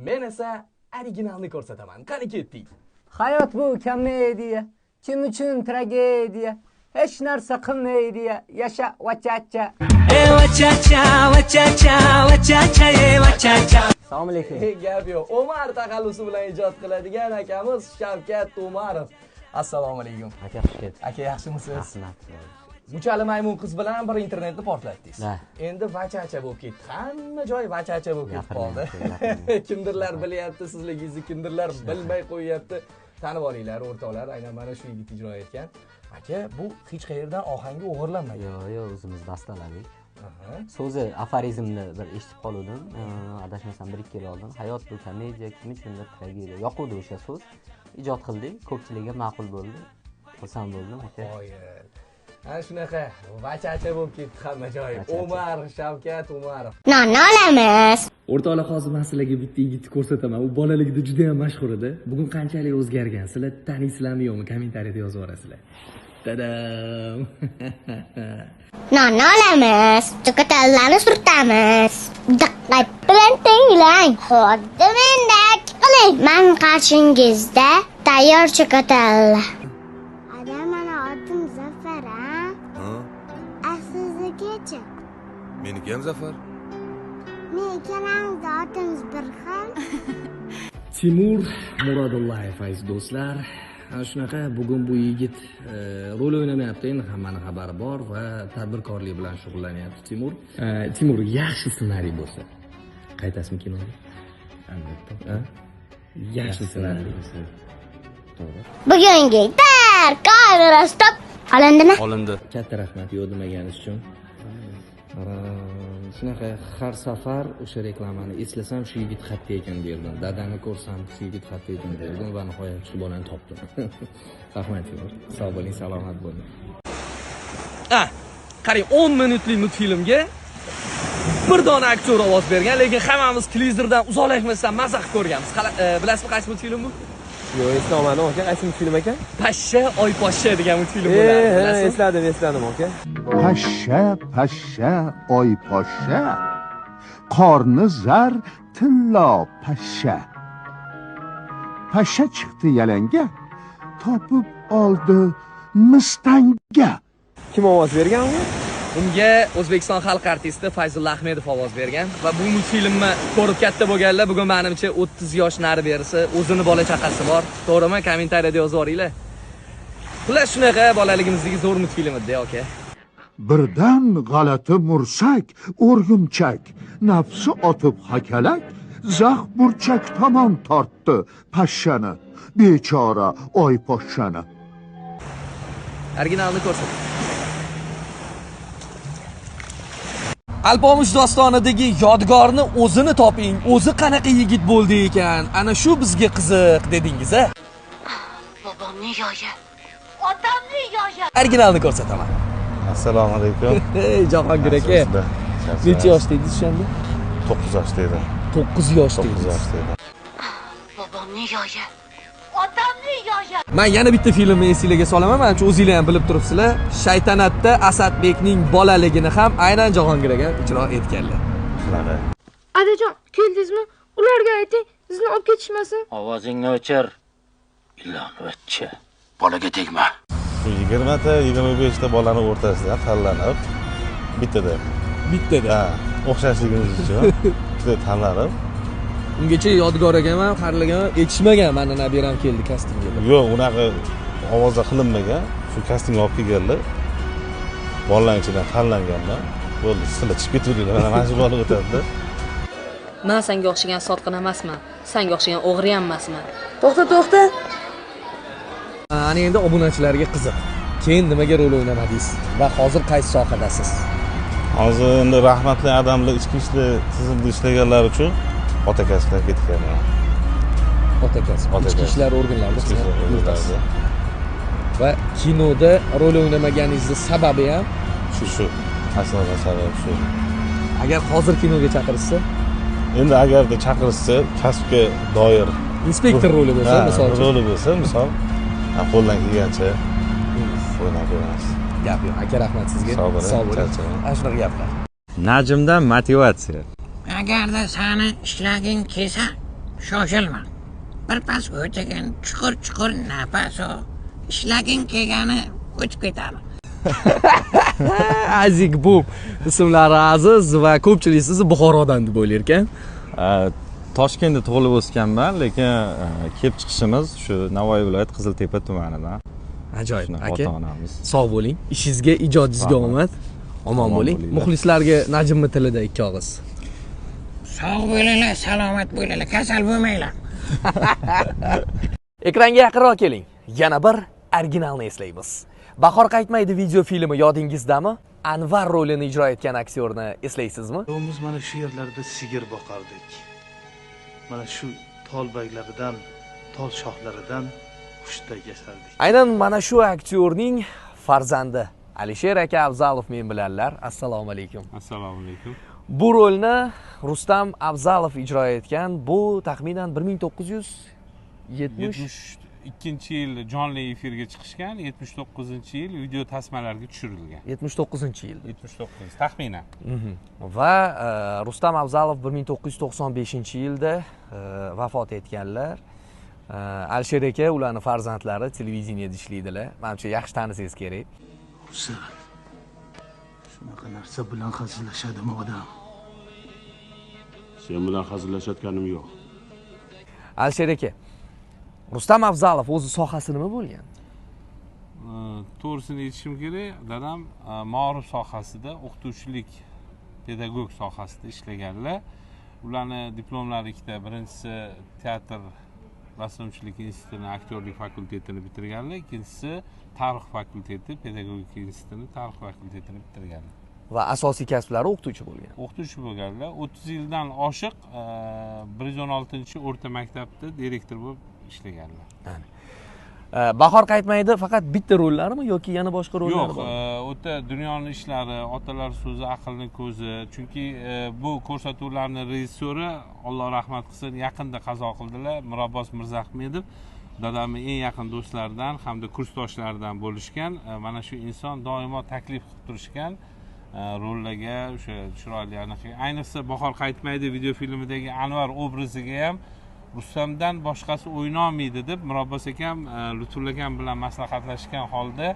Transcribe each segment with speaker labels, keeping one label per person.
Speaker 1: Men esa originalni ko'rsataman. Qani ketdik.
Speaker 2: Hayot bu komediya, kim uchun tragediya. Hech narsa qilmaydi, yasha vachacha. Vachacha, vachacha, vachacha, vachacha. Assalomu alaykum.
Speaker 1: Gap yo'q. Omar taxallusi bilan ijod qiladigan akamiz Shavkat Umarov. Assalomu alaykum.
Speaker 2: Aka xush kelibsiz.
Speaker 1: Aka yaxshimisiz?
Speaker 2: Rahmat.
Speaker 1: Muchali maymun qiz bilan bir internetni portlatdingiz. Endi vachacha bo'lib ketdi. Hamma joy vachacha bo'lib ketib qoldi. Kimdirlar bilyapti sizligingizni, kimdirlar bilmay qo'yyapti. Tanib olinglar, o'rtoqlar, aynan mana shu yigit ijro etgan. Aka, bu hech qayerdan ohangi o'g'irlanmagan.
Speaker 2: Yo'q, o'zimiz bastaladik. So'zi aforizmni bir eshitib qoldim. Adashmasam 1-2 yil oldin. Hayot bu komediya, kim uchundir tragediya. Yoquvdi o'sha so'z. Ijod qildik, ko'pchilikga ma'qul bo'ldi. Xursand bo'ldim aka.
Speaker 1: Ana shunaqa vachacha bo'lib ketdi hamma joy. Umar, Shavkat Umarov.
Speaker 3: Nonni olamiz.
Speaker 1: O'rtoqlar, hozir men sizlarga bitta yigitni ko'rsataman. U bolaligida juda ham mashhur edi. Bugun qanchalik o'zgargan? Sizlar taniysizlarmi yo'qmi? Kommentariyada yozib yuborasizlar. Tadam.
Speaker 3: Nonni olamiz. Chokolatlarni surtamiz. Diqqat bilan tinglang. Xuddi mendek qiling. Men qarshingizda tayyor chokolatlar.
Speaker 4: Meniki ham Zafar.
Speaker 3: Men ikkalamiz otimiz bir xil.
Speaker 1: Timur Muradullayev aziz do'stlar. Ana shunaqa bugun bu yigit rol o'ynamayapti, endi hammaning xabari bor va tadbirkorlik bilan shug'ullanyapti Timur. Timur yaxshi ssenariy bo'lsa, qaytasizmi kinoga? Albatta. Yaxshi ssenariy bo'lsa. To'g'ri.
Speaker 3: Bugungi tar kamera stop. Olindimi?
Speaker 4: Olindi.
Speaker 1: Katta rahmat yo'q demaganingiz uchun. Shunaqa har safar o'sha reklamani eslasam shu yigit xatda ekan derdim. Dadani ko'rsam shu yigit xatda ekan derdim va nihoyat shu bolani topdim. Rahmat Timur. Sog' bo'ling, salomat bo'ling. Qarang, 10 minutlik multfilmga bir dona aktyor ovoz bergan, lekin hammamiz televizordan uzoqlashmasdan maza qilib ko'rganmiz. Bilasizmi qaysi multfilm bu?
Speaker 5: Yo'q, eslamadim aka. Qaysi multfilm ekan?
Speaker 1: Pashsha, oy poshsha degan multfilm bo'ladi.
Speaker 5: Esladim aka.
Speaker 6: Pashsha, oy poshsha. Qorni zar, tillo pashsha. Pashsha chiqdi yalanga, topib oldi mistanga.
Speaker 5: Kim ovoz bergan uni?
Speaker 1: Unga O'zbekiston xalq artisti Fayzulla Ahmedov ovoz bergan va bu multfilmni ko'rib katta bo'lganlar bugun menimcha 30 yosh nari berisi, o'zini bola chaqasi bor. To'g'rimi? Kommentariyada yozib yuboringlar. Xullas shunaqa bolaligimizdagi zo'r multfilm edi, aka.
Speaker 6: Birdan g'alati mursak, o'rgimchak, nafsi otib hakalak, zax burchak tomon tortdi pashshani, bechora oy poshshani.
Speaker 1: Originalni ko'rsat. Alpomish dostonidagi yodgorni o'zini toping. O'zi qanaqa yigit bo'ldi ekan? Ana shu bizga qiziq dedingiz, a?
Speaker 3: Bobomning yoyi. Otamning yoyi.
Speaker 1: Originalni ko'rsataman.
Speaker 4: Assalomu alaykum.
Speaker 1: Ey Jahongir aka. Necha yoshda edingiz o'shanda?
Speaker 4: 9 yoshda edim.
Speaker 1: 9 yoshda edingiz.
Speaker 4: 9 yoshda edim.
Speaker 3: Bobomning yoyi. Otamning yoyi.
Speaker 1: Men yana bitta filmni esingizga solaman, menimcha o'zingizlar ham bilib turibsizlar. Shaytanatda Asadbekning bolaligini ham aynan Jahongir aka ijro etganlar.
Speaker 4: Shunaqa.
Speaker 7: Adajon, keldingizmi? Ularga ayting, sizni olib ketishmasin.
Speaker 8: Ovozingni o'chir. Ilonvachcha.
Speaker 4: Bolaga tegma. 20 ta, 25 ta bolani o'rtasidan tanlanib, bittada. Ha, o'xshashligimiz uchun juda tanlanib.
Speaker 1: Ungacha Yodgor akam ham, Qarliq ham etishmagan, mana nabiram keldi kastingga.
Speaker 4: Yo'q, unaqa ovozda qilinmagan. Shu kastingga olib kelganlar. Bolalar ichidan tanlanganlar. Bo'ldi, sizlar chiqib ketuvdinglar. Mana shu bola o'tadi.
Speaker 7: Men senga o'xshagan sotqin emasman. Senga o'xshagan o'g'ri ham emasman.
Speaker 1: To'xta. Ana endi obunachilarga qiziq. Keyin nimaga rol o'ynamadingiz va hozir qaysi sohadasiz?
Speaker 4: Hozir endi rahmatli adamlar ichki ishlar tizimida ishlaganlar uchun ota kasbga ketganman.
Speaker 1: Ota kasb. Ichki ishlar organlarida xizmat yuritasiz. Va kinoda rol o'ynamaganingizning sababi ham
Speaker 4: shu. Asosiy sabab shu.
Speaker 1: Agar hozir kinoga chaqirishsa,
Speaker 4: endi agarda chaqirishsa, kasbga doir
Speaker 1: inspektor roli bo'lsa,
Speaker 4: misol, qo'ldan kelgancha o'ynab beramiz.
Speaker 1: Gap yo'q. Aka, rahmat sizga. Sog' bo'ling. Ana shunaqa gaplar.
Speaker 9: Najmdan motivatsiya.
Speaker 10: Agarda seni ishlaging kelsa,
Speaker 9: shoshilma. Birpas o'tagin chuqur nafas ol. Ishlaging kelgani o'tib ketadi.
Speaker 1: Azik bu ismlari Aziz va ko'pchilik sizni Buxorodan deb o'ylar ekan.
Speaker 4: Toshkentda tug'ilib o'sganman, lekin kelib chiqishimiz shu Navoiy viloyat Qiziltepa tumanidan.
Speaker 1: Ajoyib aka.
Speaker 4: Ota-onamiz.
Speaker 1: Sog' bo'ling. Ishingizga, ijodingizga omad. Omon bo'ling. Muxlislarga Najimmi tilida ikki og'iz.
Speaker 9: Sog' bo'linglar, salomat bo'linglar, kasal bo'lmanglar.
Speaker 1: Ekranga yaqinroq keling. Yana bir originalni eslaymiz. Bahor qaytmaydi video filmi yodingizdami? Anvar rolini ijro etgan aktyorni eslaysizmi?
Speaker 10: Biz mana shu yerlarda sigir boqardik. Mana shu tolbaglaridan, tol shoxlaridan xushday yashardik.
Speaker 1: Aynan mana shu aktyorning farzandi Alisher aka Abzalov men bilanlar. Assalomu alaykum.
Speaker 4: Assalomu alaykum.
Speaker 1: Bu rolni Rustam Abzalov ijro etgan. Bu taxminan
Speaker 11: 1972-yil jonli efirga chiqishgan, 79-yil video tasmalarga tushirilgan.
Speaker 1: 79-yil.
Speaker 11: 79 taxminan.
Speaker 1: Va Rustam Abzalov 1995-yilda vafot etganlar. Alisher aka ularning farzandlari televideniyada ishlaydilar. Menimcha yaxshi tanisangiz kerak.
Speaker 10: Shunaqa narsa bilan hazillashadimi odam?
Speaker 12: Sen bilan hazillashayotganim yo'q.
Speaker 1: Alisher aka, Rustam Abzalov o'zi sohasi nima bo'lgan?
Speaker 11: To'g'risini aytishim kerak, dadam ma'rif sohasida, o'qituvchilik, pedagog sohasida ishlaganlar. Ularning diplomlari ikkita. Birinchisi teatr rassomchilik institutini, aktyorlik fakultetini bitirganlar, ikkinchisi tarix fakulteti, pedagogika institutini, tarix fakultetini bitirganlar.
Speaker 1: Va asosiy kasblari o'qituvchi bo'lgan.
Speaker 11: O'qituvchi bo'lganlar. 30 yildan oshiq 116-o'rta maktabda direktor bo'lib ishlaganlar.
Speaker 1: Bahor qaytmaydi faqat bitta rollarmi yoki yana boshqa rollar bor?
Speaker 11: Yo'q, o'ta dunyoning ishlari, otalar so'zi, aqlning ko'zi. Chunki bu ko'rsatuvlarning rejissyori, Alloh rahmat qilsin, yaqinda qazo qildilar, Mirabbos Mirzahmedov. Dadamning eng yaqin do'stlaridan hamda kursdoshlaridan bo'lishgan. Mana shu inson doimo taklif qilib turishgan rollarga, o'sha chiroyli ayniqsa Bahor qaytmaydi video filmidagi Anvar obraziga ham Rustamdan boshqasi o'ynolmaydi deb Mirabbos akam Lutfulla akam bilan maslahatlashgan holda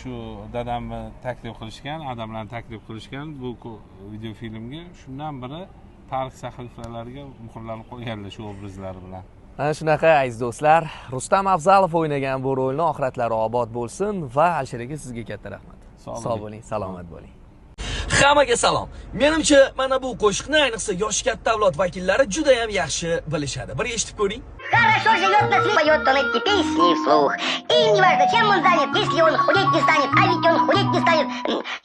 Speaker 11: shu dadamni taklif qilishgan, adamlarni taklif qilishgan bu video filmga. Shundan biri tarix sahifalariga muhrlanib qolganlar shu obrazlari bilan.
Speaker 1: Ana shunaqa aziz do'stlar, Rustam Abzalov o'ynagan bu rolni oxiratlari obod bo'lsin va Alisher aka sizga katta rahmat. Sog' bo'ling, salomat bo'ling. Hammaga salom. Menimcha mana bu qo'shiqni ayniqsa yosh katta avlod vakillari juda ham yaxshi bilishadi. Bir eshitib ko'ring.
Speaker 13: Хорошо живет на свете, поет он эти песни вслух. И неважно, чем он занят, если он худеть не станет, а ведь он худеть не станет,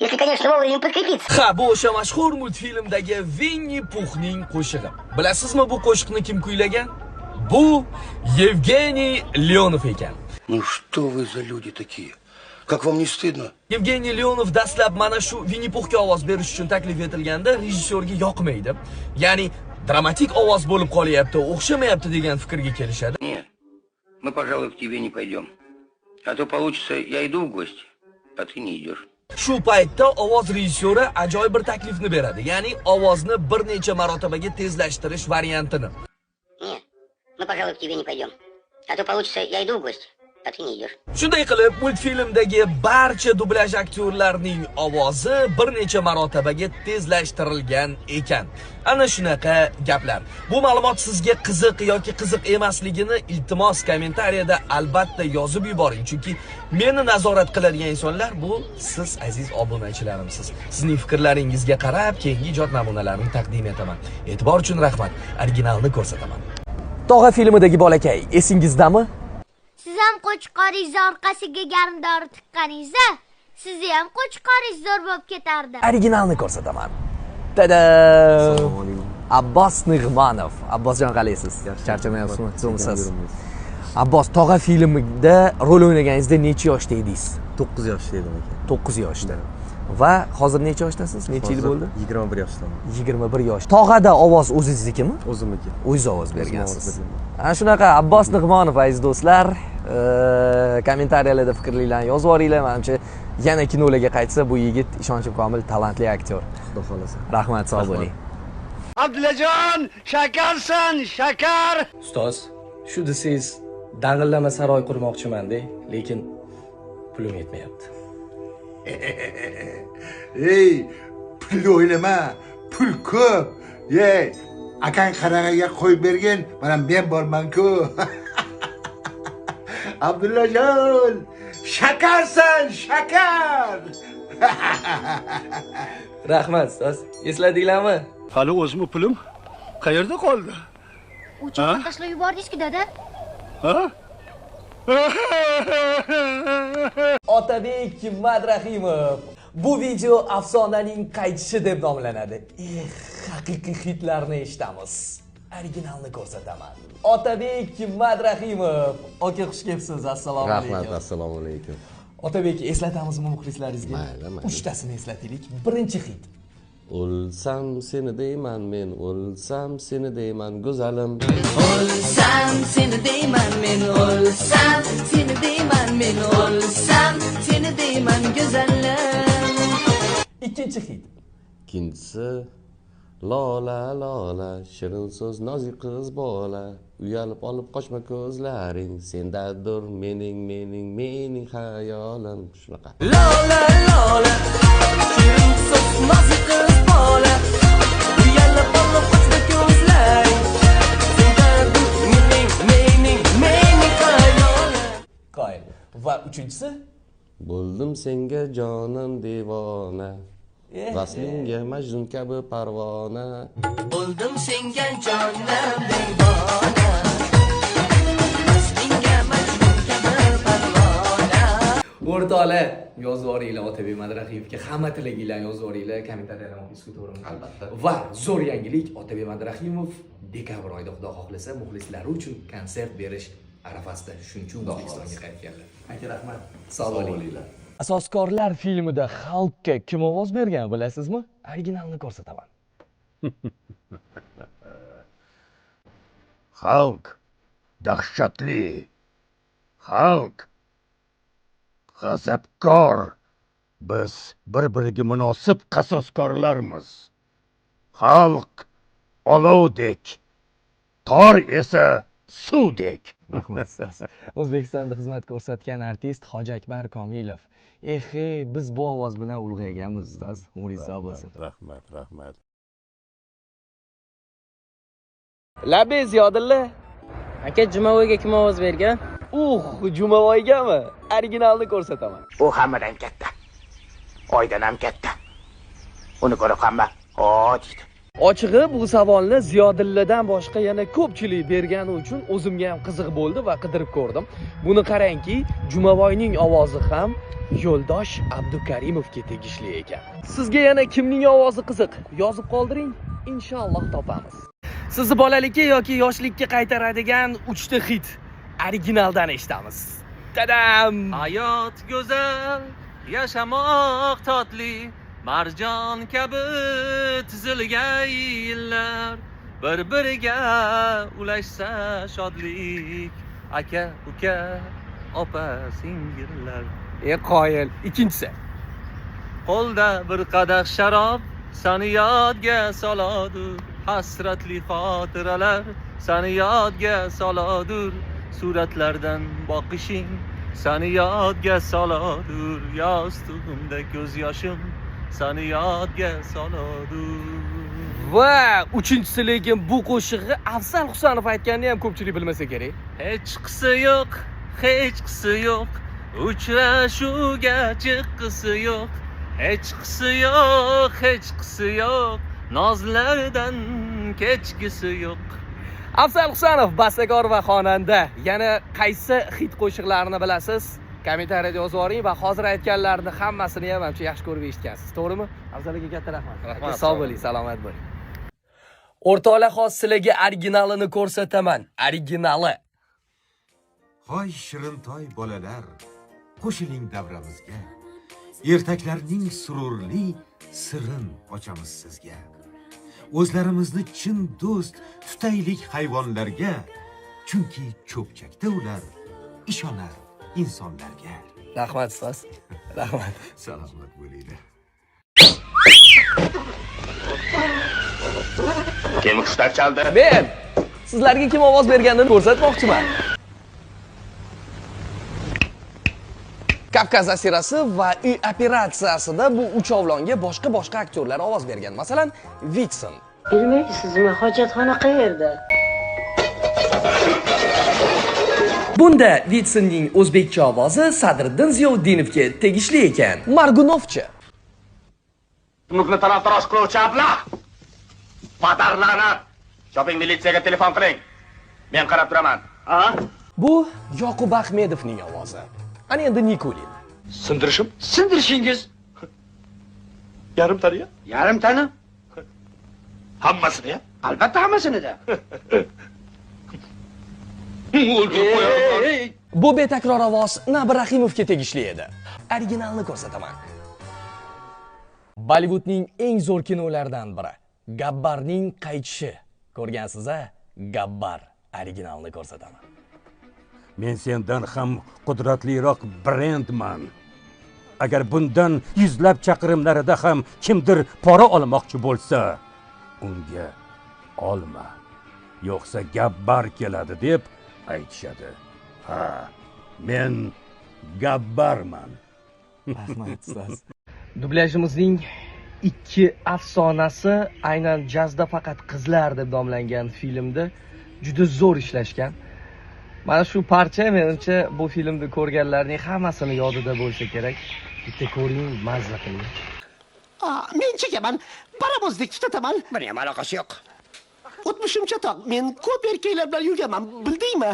Speaker 13: если, конечно, vovремя подкрепиться.
Speaker 1: Ha, bu o'sha mashhur multfilmdagi Winnie Puhning qo'shig'i. Bilasizmi bu qo'shiqni kim kuylagan? Bu Yevgeniy Leonov ekan.
Speaker 14: Ну что вы за люди такие? Как вам не стыдно?
Speaker 1: Yevgeniy Leonov dastlab mana shu Winnie Puhga ovoz berish uchun taklif etilganda rejissyorga yoqmaydi. Ya'ni dramatik ovoz bo'lib qolyapti, o'xshamayapti degan fikrga kelishadi.
Speaker 14: Нет, мы, пожалуй, к тебе не пойдем. А то получится, я иду в гости, а ты не идешь.
Speaker 1: Shu paytda ovoz rejissyori ajoyib bir taklifni beradi. Ya'ni ovozni bir necha marotabaga tezlashtirish variantini.
Speaker 13: Нет, мы, пожалуй, к тебе не пойдем. А то получится, я иду в гости.
Speaker 1: Shunday qilib, multfilmdagi barcha dublyaj aktyorlarning ovozi bir necha marotabaga tezlashtirilgan ekan. Ana shunaqa gaplar. Bu ma'lumot sizga qiziq yoki qiziq emasligini iltimos kommentariyada albatta yozib yuboring, chunki meni nazorat qiladigan insonlar bu siz aziz obunachilarimsiz. Sizning fikrlaringizga qarab keyingi ijod namunalarini taqdim etaman. E'tibor uchun rahmat. Originalni ko'rsataman. Tog'a filmidagi bolakay esingizdami?
Speaker 3: Siz ham qo'chqoringizni orqasiga garmdori tiqqaningizda, sizni ham qo'chqoringiz zo'r bo'lib ketardi.
Speaker 1: Originalni ko'rsataman. Tada! Abbos Nig'manov. Abbosjon qalaysiz? Charchamayapsizmi? Zo'msiz. Abbos, Tog'a filmida rol o'ynaganingizda necha yoshda edingiz?
Speaker 15: 9 yoshda edim aka.
Speaker 1: 9 yoshda. Va hozir necha yoshdasiz? Necha yil bo'ldi?
Speaker 15: 21 yoshdaman.
Speaker 1: 21 yosh. Tog'ada ovoz o'zingiznikimi?
Speaker 15: O'zimniki.
Speaker 1: O'zingiz ovoz bergansiz. Ana shunaqa Abbos Nig'manov aziz do'stlar, kommentariyalarda fikrlarni yozib yuboringlar. Menimcha yana kinolarga qaytsa bu yigit ishonchim komil talantli aktyor.
Speaker 15: Xudo xolasa.
Speaker 1: Rahmat, sog' bo'ling.
Speaker 12: Abdullajon, shakarsan, shakar.
Speaker 1: Ustoz, shu desangiz dang'illama saroy qurmoqchiman-da, lekin pulim yetmayapti.
Speaker 6: Ey, pul o'ylama, pul ko'p. Yey, akang qarag'aga qo'yib bergan, mana men borman-ku. Abdullajon, shakarsan, shakar.
Speaker 1: Rahmat, ustoz. Esladinglarmi?
Speaker 12: Hali o'zim pulim qayerda qoldi?
Speaker 3: Uchoqqa tashlab yubordingiz-ku, dada.
Speaker 12: Ha?
Speaker 1: Otabek Madrahimov. Bu video afsonaning qaytishi deb nomlanadi. Haqiqiy hitlarni eshitamiz. Originalni ko'rsataman. Otabek Madrahimov. Aka, xush kelibsiz. Assalomu alaykum.
Speaker 15: Rahmat, assalomu alaykum.
Speaker 1: Otabek, eslatamizmi muxlislaringizga?
Speaker 15: Mayli.
Speaker 1: 3tasini eslataylik. Birinchi hit.
Speaker 15: O'lsam seni deyman men, o'lsam seni deyman go'zalim.
Speaker 16: O'lsam seni deyman men, o'lsam seni deyman men, o'lsam seni deyman go'zalim.
Speaker 1: Ikkinchi hit.
Speaker 15: Ikkinchisi lola lola, shirin so'z nozik qiz bola, uyalib olib qochma ko'zlaring, sendadir mening hayolim. Shunaqa.
Speaker 16: Lola lola, shirin so'z nozik qiz bola, uyalib olib qochma ko'zlaring, sendadir mening hayolim.
Speaker 1: Qoyil. Va uchinchisi?
Speaker 15: Bo'ldim senga jonim devona, vaslingga majnun kabi parvona.
Speaker 16: Bo'ldim senga jonim devona, vaslingga majnun kabi parvona.
Speaker 1: O'rtoqlar, yozib yuboringlar Otabek Madrahimovga. Hamma tilaginglarni yozib yuboringlar, kommentariyada muxlisga to'g'rimi?
Speaker 15: Albatta.
Speaker 1: Va zo'r yangilik, Otabek Madrahimov dekabr oyida xudo xohlasa muxlislari uchun konsert berish arafasida, shuning uchun O'zbekistonga qaytganlar. Aka, rahmat. Sog' bo'linglar. Asoskorlar filmida xalqqa kim ovoz bergan bilasizmi? Originalni ko'rsataman.
Speaker 6: Xalq dahshatli. Xalq g'azabkor. Biz bir-biriga munosib qasoskorlarmiz. Xalq olovdek, tor esa suvdek.
Speaker 1: O'zbekistonda xizmat ko'rsatgan artist Hoji Akbar Komilov. Biz bu ovoz bilan ulg'ayganmiz, ustoz. Umringiz sog' bo'lsin.
Speaker 15: Rahmat.
Speaker 1: Labe Ziyodilla.
Speaker 7: Aka, Jumaboyga kim ovoz bergan?
Speaker 1: Jumaboygami? Originalni ko'rsataman.
Speaker 12: U hammadan katta. Oydan ham katta. Uni ko'rib hamma deydi.
Speaker 1: Ochig'i bu savolni Ziyodilladan boshqa yana ko'pchilik bergani uchun o'zimga ham qiziq bo'ldi va qidirib ko'rdim. Buni qarangki, Jumaboyning ovozi ham Yo'ldosh Abdukarimovga tegishli ekan. Sizga yana kimning ovozi qiziq? Yozib qoldiring, inshaalloh topamiz. Sizni bolalikka yoki yoshlikka qaytaradigan 3 ta hit originaldan eshitamiz. Tadam!
Speaker 17: Hayot go'zal, yashamoq totli, marjon kabi tizilgan yillar, bir-biriga ulashsa shodlik, aka, uka, opa, singillar.
Speaker 1: Qoyil. Ikkinchisi.
Speaker 17: Qo'lda bir qadah sharob seni yodga soladur, hasratli xotiralar seni yodga soladur, suratlardan boqishing seni yodga soladur, yostug'imda ko'z yoshim seni yodga soladur.
Speaker 1: Va uchinchisi, lekin bu qo'shig'i Afzal Husanov aytganini ham ko'pchilik bilmasa kerak.
Speaker 17: Hech qisi yo'q, uchrashuvga chiqqisi yo'q, hech qisi yo'q, nozlardan kechgisi yo'q.
Speaker 1: Afzal Husanov bastakor va xonanda. Yana qaysi hit qo'shiqlarini bilasiz? Kommentariyada yozib yuboring va hozir aytganlarni hammasini ham yaxshi ko'rib eshitgansiz, to'g'rimi? Afzal aka, katta rahmat. Sog' bo'ling, salomat bo'ling. O'rtoqlar, hozir sizlarga originalini ko'rsataman. Originali.
Speaker 18: Hoy shirintoy bolalar, qo'shiling davramizga. Ertaklarning sururli sirin ochamiz sizga. O'zlarimizni chin do'st tutaylik hayvonlarga, chunki cho'pchakda ular ishonar insonlarga.
Speaker 1: Rahmat ustoz. Rahmat.
Speaker 18: Salomat bo'linglar.
Speaker 12: Kim hushtak chaldi?
Speaker 19: Men sizlarga kim ovoz berganini ko'rsatmoqchiman. Kavkaz asirasi va uy operatsiyasida bu uchovlonga boshqa aktyorlar ovoz bergan. Masalan, Vitson.
Speaker 20: Bilmaysizmi, hojatxona qayerda?
Speaker 19: Bunda Vitsonning o'zbekcha ovozi Sadriddin Ziyovdinovga tegishli ekan. Margunovchi.
Speaker 12: Tunukni taraftarosh qiluvchi ablah. Padarlanat. Shopping militsiyaga telefon qiling. Men qarab turaman.
Speaker 19: Bu Yoqub Ahmedovning ovozi. Ana endi Nikulin.
Speaker 12: Sindirishim? Sindirishingiz. Yarim tani? Yarim tani? Hammasini? Albatta hammasini-da. O'ldirib qo'yaman.
Speaker 19: Bu betakror ovoz Nabi Rahimovga tegishli edi. Originalni ko'rsataman. Bollivudning eng zo'r kinolaridan biri Gabbarning qaytishi. Ko'rgansiz-a? Gabbar originalni ko'rsataman.
Speaker 21: Men sendan ham qudratliroq brendman. Agar bundan yuzlab chaqirimlarida ham kimdir pora olmoqchi bo'lsa, unga olma. Yo'qsa Gabbar keladi deb aytishadi. Ha, men Gabbarman.
Speaker 19: Rahmat ustoz.
Speaker 22: Dublyajimizning 2 afsonasi aynan jazda faqat qizlar deb nomlangan filmda juda zo'r ishlashgan. Mana shu parcha menimcha bu filmni ko'rganlarning hammasini yodida bo'lsa kerak. Bitta ko'ring, mazza qiling.
Speaker 23: Men chekaman, barabozdek tutaman.
Speaker 12: Buni ham aloqasi yo'q.
Speaker 23: O'tmishim chatoq. Men ko'p erkaklar bilan yurganman, bildingmi?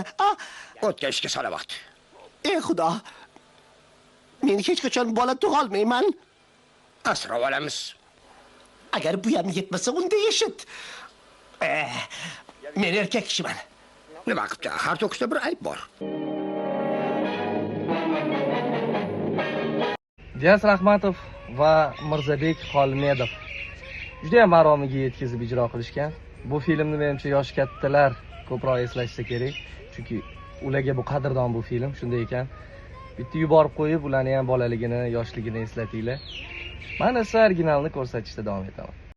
Speaker 12: O'tgan ishga salavat.
Speaker 23: Ey Xudo. Men hech qachon bola tug'a olmayman.
Speaker 12: Asrab olamiz.
Speaker 23: Agar bu ham yetmasa, unda eshit. Men erkak kishiman.
Speaker 12: Nima qilibdi? Har to'kisda bir ayb bor.
Speaker 22: Diyas Rahmatov va Mirzabek Xolmedov juda ham maromiga yetkazib ijro qilishgan. Bu filmni menimcha yosh kattalar ko'proq eslashsa kerak, chunki ularga bu qadrdon bu film, shunday ekan. Bitta yuborib qo'yib, ularni ham bolaligini, yoshligini eslatinglar. Men esa originalni ko'rsatishda davom etaman.